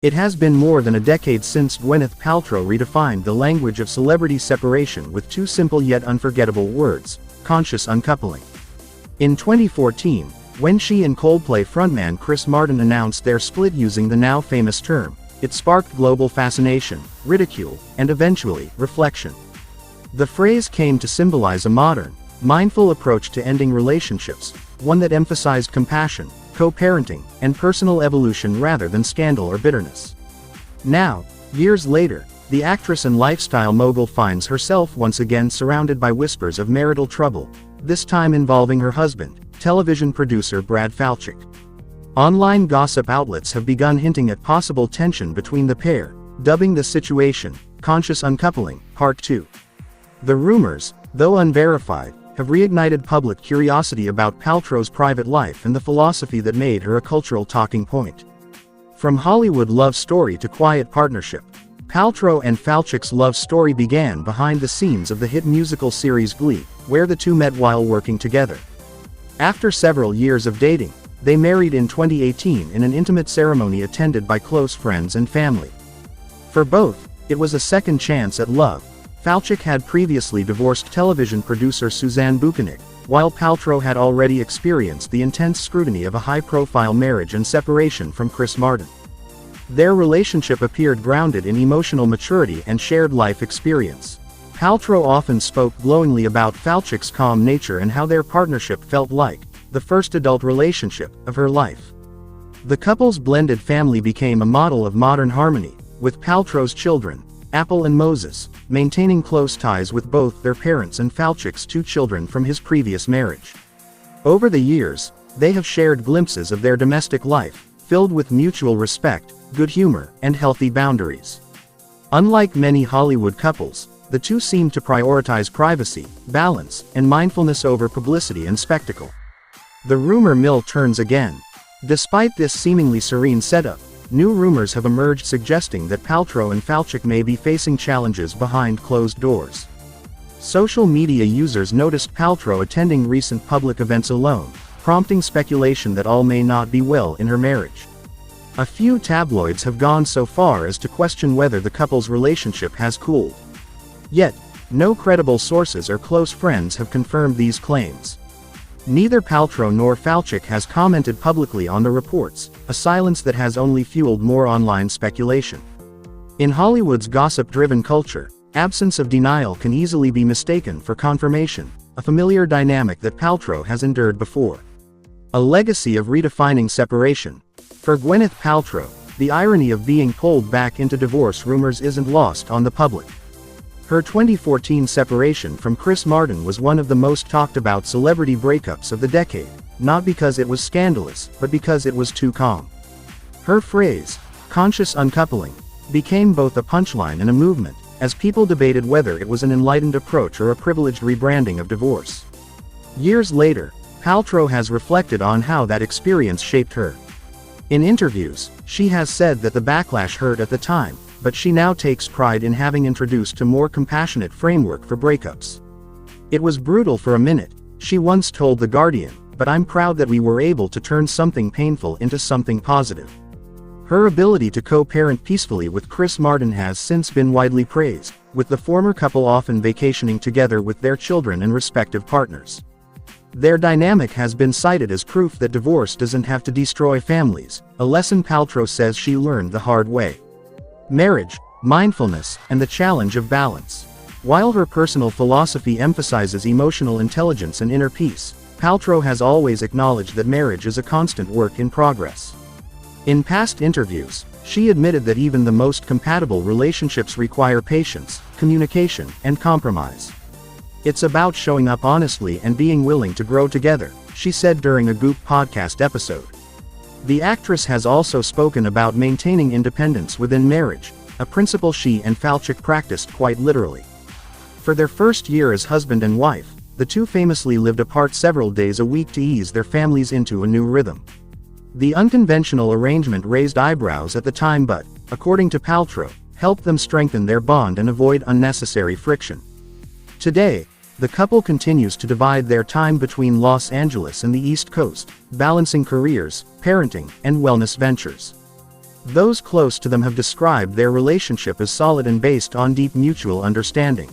It has been more than a decade since Gwyneth Paltrow redefined the language of celebrity separation with two simple yet unforgettable words: conscious uncoupling. In 2014, when she and Coldplay frontman Chris Martin announced their split using the now famous term, it sparked global fascination, ridicule, and eventually, reflection. The phrase came to symbolize a modern, mindful approach to ending relationships, one that emphasized compassion, co-parenting, and personal evolution rather than scandal or bitterness. Now, years later, the actress and lifestyle mogul finds herself once again surrounded by whispers of marital trouble, this time involving her husband, television producer Brad Falchuk. Online gossip outlets have begun hinting at possible tension between the pair, dubbing the situation, Conscious Uncoupling, Part 2. The rumors, though unverified, have reignited public curiosity about Paltrow's private life and the philosophy that made her a cultural talking point. From Hollywood love story to quiet partnership, Paltrow and Falchuk's love story began behind the scenes of the hit musical series Glee, where the two met while working together. After several years of dating, they married in 2018 in an intimate ceremony attended by close friends and family. For both, it was a second chance at love. Falchuk had previously divorced television producer Suzanne Buchanan, while Paltrow had already experienced the intense scrutiny of a high-profile marriage and separation from Chris Martin. Their relationship appeared grounded in emotional maturity and shared life experience. Paltrow often spoke glowingly about Falchuk's calm nature and how their partnership felt like the first adult relationship of her life. The couple's blended family became a model of modern harmony, with Paltrow's children, Apple and Moses, maintaining close ties with both their parents and Falchuk's two children from his previous marriage. Over the years, they have shared glimpses of their domestic life, filled with mutual respect, good humor, and healthy boundaries. Unlike many Hollywood couples, the two seem to prioritize privacy, balance, and mindfulness over publicity and spectacle. The rumor mill turns again. Despite this seemingly serene setup, new rumors have emerged suggesting that Paltrow and Falchuk may be facing challenges behind closed doors. Social media users noticed Paltrow attending recent public events alone, prompting speculation that all may not be well in her marriage. A few tabloids have gone so far as to question whether the couple's relationship has cooled. Yet, no credible sources or close friends have confirmed these claims. Neither Paltrow nor Falchuk has commented publicly on the reports, a silence that has only fueled more online speculation. In Hollywood's gossip-driven culture, absence of denial can easily be mistaken for confirmation, a familiar dynamic that Paltrow has endured before. A legacy of redefining separation. For Gwyneth Paltrow, the irony of being pulled back into divorce rumors isn't lost on the public. Her 2014 separation from Chris Martin was one of the most talked about celebrity breakups of the decade, not because it was scandalous, but because it was too calm. Her phrase, conscious uncoupling, became both a punchline and a movement, as people debated whether it was an enlightened approach or a privileged rebranding of divorce. Years later, Paltrow has reflected on how that experience shaped her. In interviews, she has said that the backlash hurt at the time, but she now takes pride in having introduced a more compassionate framework for breakups. "It was brutal for a minute," she once told The Guardian, "but I'm proud that we were able to turn something painful into something positive." Her ability to co-parent peacefully with Chris Martin has since been widely praised, with the former couple often vacationing together with their children and respective partners. Their dynamic has been cited as proof that divorce doesn't have to destroy families, a lesson Paltrow says she learned the hard way. Marriage, mindfulness, and the challenge of balance. While her personal philosophy emphasizes emotional intelligence and inner peace, Paltrow has always acknowledged that marriage is a constant work in progress. In past interviews, she admitted that even the most compatible relationships require patience, communication, and compromise. "It's about showing up honestly and being willing to grow together," she said during a Goop podcast episode. The actress has also spoken about maintaining independence within marriage, a principle she and Falchuk practiced quite literally. For their first year as husband and wife, the two famously lived apart several days a week to ease their families into a new rhythm. The unconventional arrangement raised eyebrows at the time but, according to Paltrow, helped them strengthen their bond and avoid unnecessary friction. Today, the couple continues to divide their time between Los Angeles and the East Coast, balancing careers, parenting, and wellness ventures. Those close to them have described their relationship as solid and based on deep mutual understanding.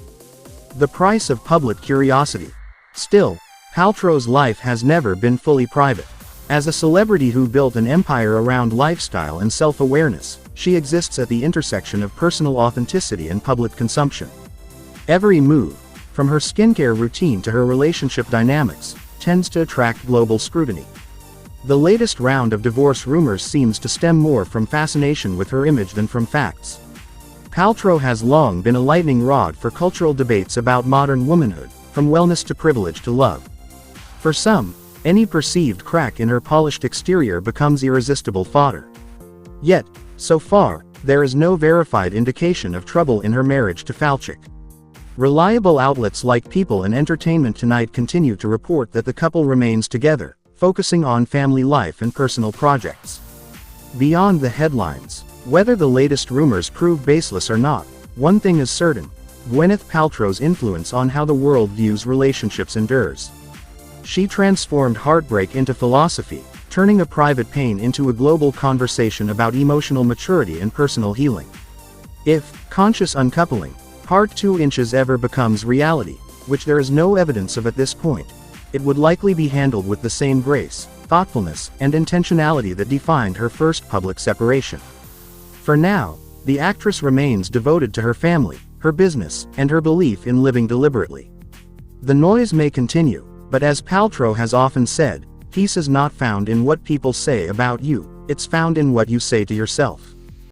The price of public curiosity. Still, Paltrow's life has never been fully private. As a celebrity who built an empire around lifestyle and self-awareness, she exists at the intersection of personal authenticity and public consumption. Every move, from her skincare routine to her relationship dynamics, tends to attract global scrutiny. The latest round of divorce rumors seems to stem more from fascination with her image than from facts. Paltrow has long been a lightning rod for cultural debates about modern womanhood, from wellness to privilege to love. For some, any perceived crack in her polished exterior becomes irresistible fodder. Yet, so far, there is no verified indication of trouble in her marriage to Falchuk. Reliable outlets like People and Entertainment Tonight continue to report that the couple remains together, focusing on family life and personal projects. Beyond the headlines, whether the latest rumors prove baseless or not, one thing is certain: Gwyneth Paltrow's influence on how the world views relationships endures. She transformed heartbreak into philosophy, turning a private pain into a global conversation about emotional maturity and personal healing. If conscious uncoupling, Part 2 ever becomes reality, which there is no evidence of at this point, it would likely be handled with the same grace, thoughtfulness, and intentionality that defined her first public separation. For now, the actress remains devoted to her family, her business, and her belief in living deliberately. The noise may continue, but as Paltrow has often said, peace is not found in what people say about you, it's found in what you say to yourself.